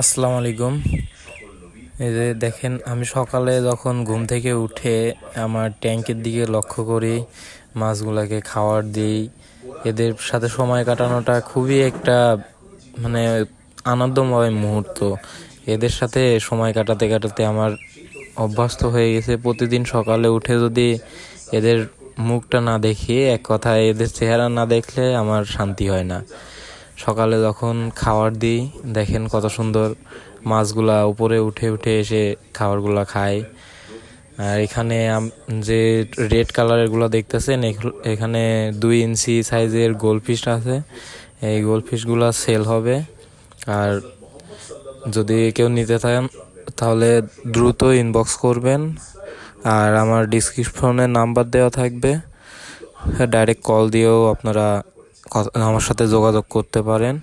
আসসালামু আলাইকুম। এই যে দেখেন, আমি সকালে যখন ঘুম থেকে উঠে আমার ট্যাঙ্কের দিকে লক্ষ্য করি, মাছগুলাকে খাবার দিই। এদের সাথে সময় কাটানোটা খুবই একটা মানে আনন্দময় মুহূর্ত। এদের সাথে সময় কাটাতে কাটাতে আমার অভ্যস্ত হয়ে গেছে। প্রতিদিন সকালে উঠে যদি এদের মুখটা না দেখি, এক কথায় এদের চেহারা না দেখলে আমার শান্তি হয় না। সকালে যখন খাবার দিই, দেখেন কত সুন্দর মাছগুলা উপরে উঠে উঠে এসে খাবারগুলা খায়। আর এখানে যে রেড কালারেরগুলো দেখতেছেন, এখানে 2 ইঞ্চি সাইজের গোল্ডফিশ আছে। এই গোল্ডফিশগুলা সেল হবে। আর যদি কেউ নিতে চান তাহলে দ্রুত ইনবক্স করবেন। আর আমার ডিসক্রিপশনে নাম্বার দেওয়া থাকবে, ডাইরেক্ট কল দিয়েও আপনারা আমার সাথে যোগাযোগ করতে পারেন।